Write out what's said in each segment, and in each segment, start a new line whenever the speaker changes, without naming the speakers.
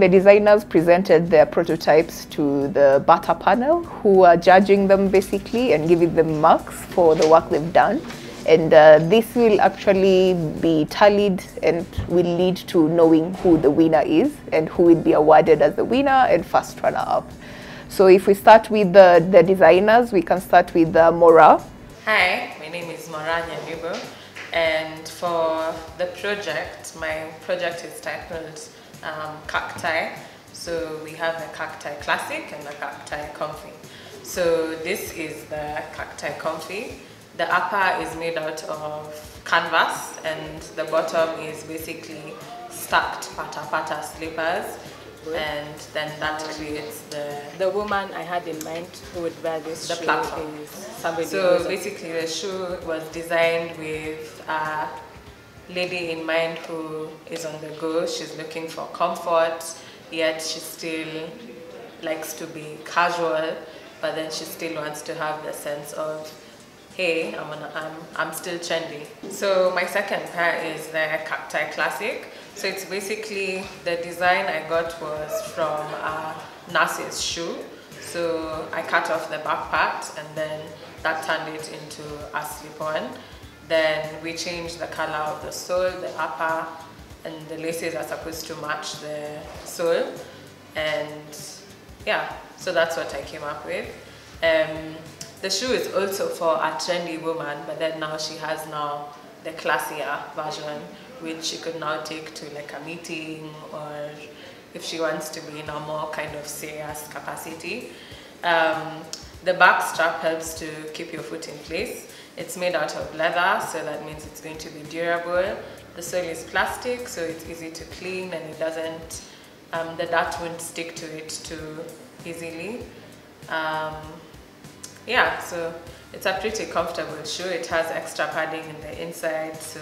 the designers presented their prototypes to the Bata panel, who are judging them basically and giving them marks for the work they've done. And this will actually be tallied and will lead to knowing who the winner is and who will be awarded as the winner and first runner-up. So if we start with the designers, we can start with Mora.
Hi, my name is Mora Nyamibo, and for the project, my project is titled Cacti. So we have a Cacti Classic and a Cacti Comfy. So this is the Cacti Comfy. The upper is made out of canvas and the bottom is basically stacked pata slippers, and then that creates the
woman I had in mind who would wear this
the
shoe
platform.
is somebody.
So basically the shoe was designed with a lady in mind who is on the go. She's looking for comfort, yet she still likes to be casual, but then she still wants to have the sense of, hey, I'm still trendy. So my second pair is the Cacti Classic. So it's basically, the design I got was from a nurse's shoe. So I cut off the back part and then that turned it into a slip-on. Then we changed the color of the sole, the upper, and the laces are supposed to match the sole. And yeah, so that's what I came up with. The shoe is also for a trendy woman, but then now she has the classier version, which she could now take to like a meeting, or if she wants to be in a more kind of serious capacity. The back strap helps to keep your foot in place. It's made out of leather, so that means it's going to be durable. The sole is plastic, so it's easy to clean and it doesn't, the dirt won't stick to it too easily. Yeah, so it's a pretty comfortable shoe. It has extra padding in the inside, so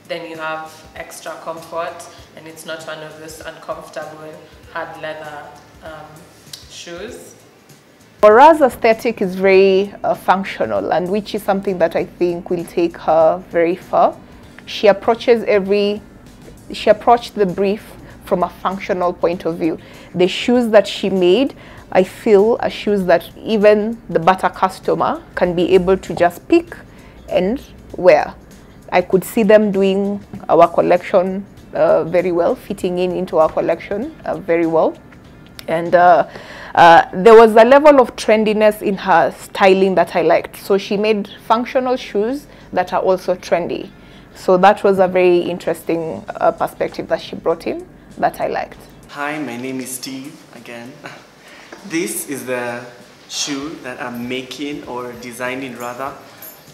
then you have extra comfort, and it's not one of those uncomfortable hard leather shoes.
Mora's aesthetic is very functional, and which is something that I think will take her very far. She approached the brief from a functional point of view. The shoes that she made, I feel, are shoes that even the Bata customer can be able to just pick and wear. I could see them doing our collection very well, fitting into our collection very well. And there was a level of trendiness in her styling that I liked. So she made functional shoes that are also trendy. So that was a very interesting perspective that she brought in that I liked.
Hi, my name is Steve again. This is the shoe that I'm making, or designing rather.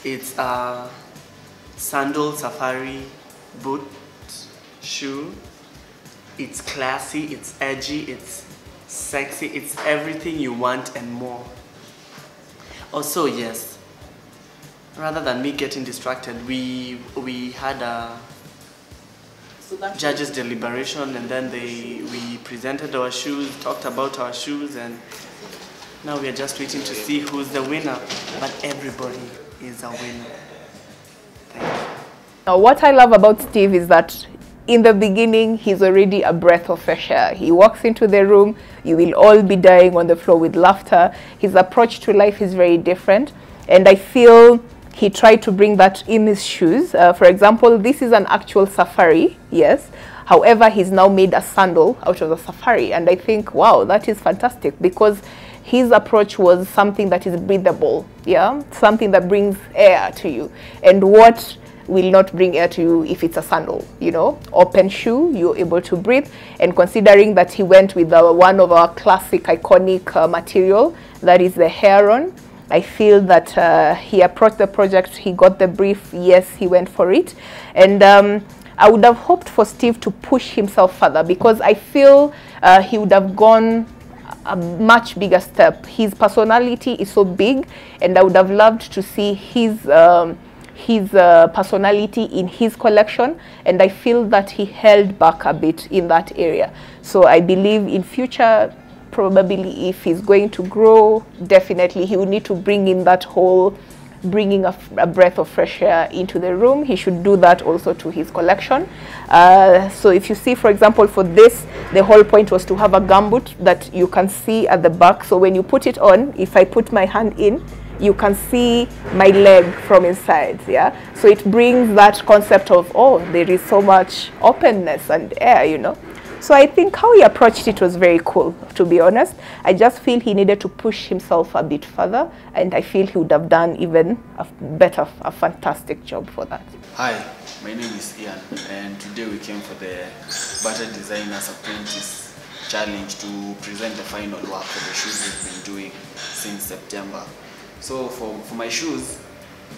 It's a sandal safari boot shoe. It's classy, it's edgy, it's sexy, it's everything you want and more. Also, yes, rather than me getting distracted, we had a judges' deliberation, and then we presented our shoes, talked about our shoes, and now we are just waiting to see who's the winner. But everybody is a winner. Thank you.
Now, what I love about Steve is that in the beginning, he's already a breath of fresh air. He walks into the room, you will all be dying on the floor with laughter. His approach to life is very different, and I feel he tried to bring that in his shoes. For example, this is an actual safari, yes. However, he's now made a sandal out of the safari. And I think, wow, that is fantastic, because his approach was something that is breathable, yeah? Something that brings air to you. And what will not bring air to you if it's a sandal, you know? Open shoe, you're able to breathe. And considering that he went with one of our classic, iconic material, that is the heron, I feel that he approached the project, he got the brief, yes, he went for it. And I would have hoped for Steve to push himself further, because I feel he would have gone a much bigger step. His personality is so big, and I would have loved to see his personality in his collection, and I feel that he held back a bit in that area. So I believe in future, probably if he's going to grow, definitely he will need to bring in that whole bringing a breath of fresh air into the room. He should do that also to his collection. So if you see, for example, for this, the whole point was to have a gumboot that you can see at the back. So when you put it on, if I put my hand in, you can see my leg from inside, yeah? So it brings that concept of, oh, there is so much openness and air, you know? So I think how he approached it was very cool, to be honest. I just feel he needed to push himself a bit further, and I feel he would have done even a fantastic job for that.
Hi, my name is Ian, and today we came for the Bata Designers Apprentice Challenge to present the final work for the shoes we've been doing since September. So for my shoes,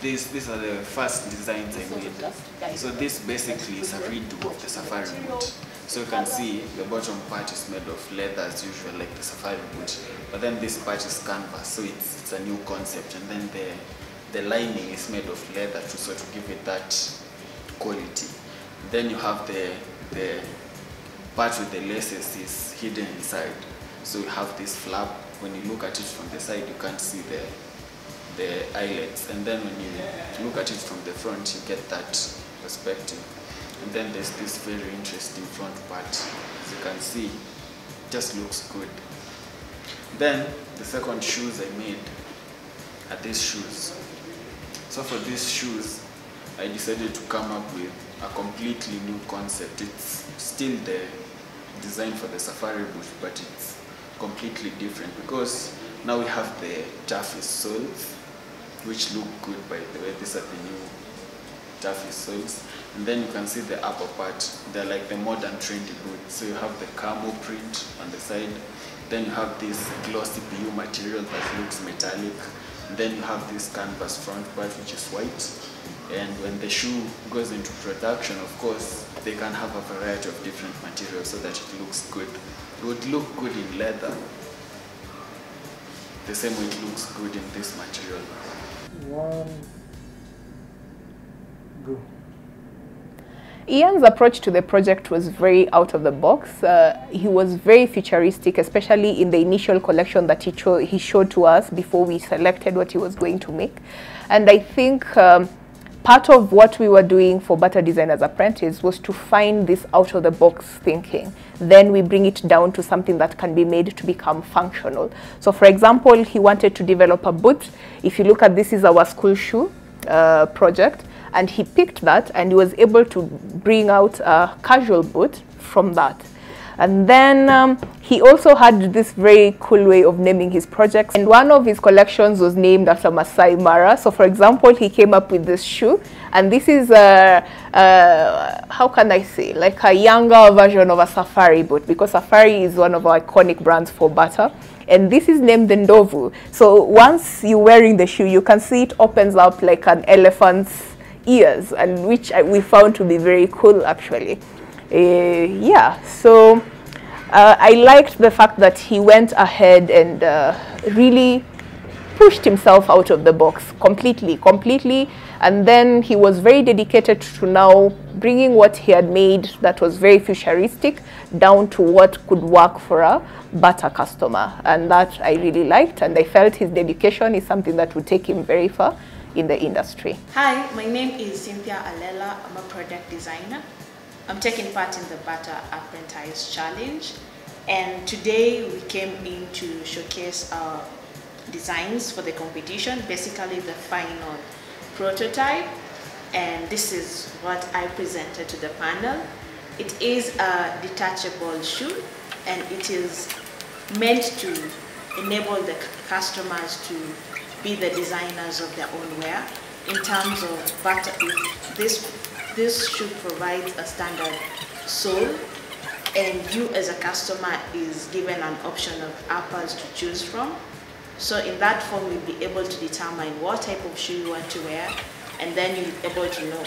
these are the first designs I made. So this basically is a redo of the safari boot. So you can see the bottom part is made of leather as usual, like the safari boot. But then this part is canvas, so it's a new concept. And then the lining is made of leather to sort of give it that quality. Then you have the part with the laces is hidden inside. So you have this flap. When you look at it from the side, you can't see the eyelets, and then when you look at it from the front, you get that perspective. And then there's this very interesting front part. As you can see, it just looks good. Then the second shoes I made are these shoes. So for these shoes, I decided to come up with a completely new concept. It's still the design for the safari boot, but it's completely different because now we have the taffy soles, which look good, by the way. These are the new taffy soles. And then you can see the upper part. They're like the modern trendy boots. So you have the camo print on the side. Then you have this glossy PU material that looks metallic. And then you have this canvas front part, which is white. And when the shoe goes into production, of course, they can have a variety of different materials so that it looks good. It would look good in leather, the same way it looks good in this material.
Go.
Ian's approach to the project was very out of the box. He was very futuristic, especially in the initial collection that he showed to us before we selected what he was going to make. And I think part of what we were doing for Bata Designers Apprentice was to find this out of the box thinking. Then we bring it down to something that can be made to become functional. So for example, he wanted to develop a boot. If you look at this, is our school shoe project, and he picked that and he was able to bring out a casual boot from that. And then he also had this very cool way of naming his projects. And one of his collections was named after Masai Mara. So for example, he came up with this shoe. And this is, how can I say, like a younger version of a safari boot, because Safari is one of our iconic brands for Bata. And this is named the Ndovu. So once you're wearing the shoe, you can see it opens up like an elephant's ears, and which we found to be very cool, actually. Yeah, so I liked the fact that he went ahead and really pushed himself out of the box completely, and then he was very dedicated to now bringing what he had made that was very futuristic down to what could work for a Bata customer, and that I really liked, and I felt his dedication is something that would take him very far in the industry.
Hi, my name is Cynthia Alela. I'm a product designer. I'm taking part in the Bata Apprentice Challenge, and today we came in to showcase our designs for the competition, basically the final prototype, and this is what I presented to the panel. It is a detachable shoe, and it is meant to enable the customers to be the designers of their own wear. In terms of Bata, this shoe provides a standard sole, and you as a customer is given an option of uppers to choose from. So in that form, you'll be able to determine what type of shoe you want to wear, and then you'll be able to know,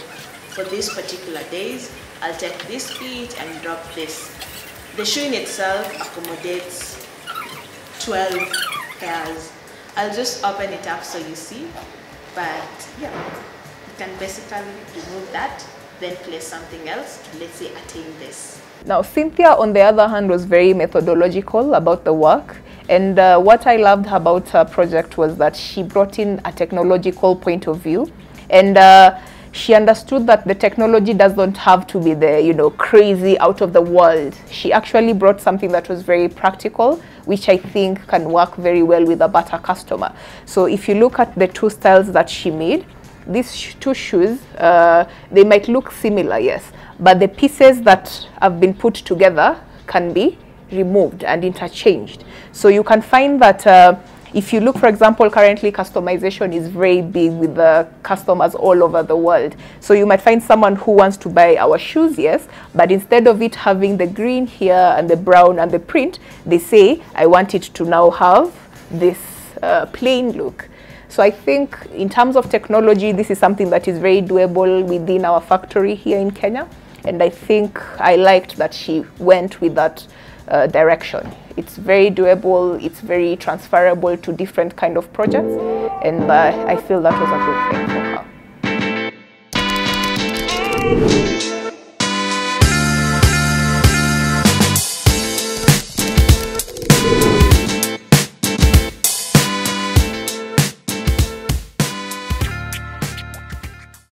for these particular days, I'll take this feet and drop this. The shoe in itself accommodates 12 pairs. I'll just open it up so you see, but yeah, you can basically remove that, then place something else to, let's say, attain this.
Now, Cynthia, on the other hand, was very methodological about the work, And what I loved about her project was that she brought in a technological point of view, and she understood that the technology doesn't have to be the, you know, crazy out of the world. She actually brought something that was very practical, which I think can work very well with a Bata customer. So if you look at the two styles that she made, these two shoes, they might look similar, yes, but the pieces that have been put together can be removed and interchanged. So you can find that if you look, for example, currently customization is very big with the customers all over the world. So you might find someone who wants to buy our shoes, yes, but instead of it having the green here and the brown and the print, they say, I want it to now have this plain look. So I think in terms of technology, this is something that is very doable within our factory here in Kenya. And I think I liked that she went with that direction. It's very doable, it's very transferable to different kind of projects, and I feel that was a good thing.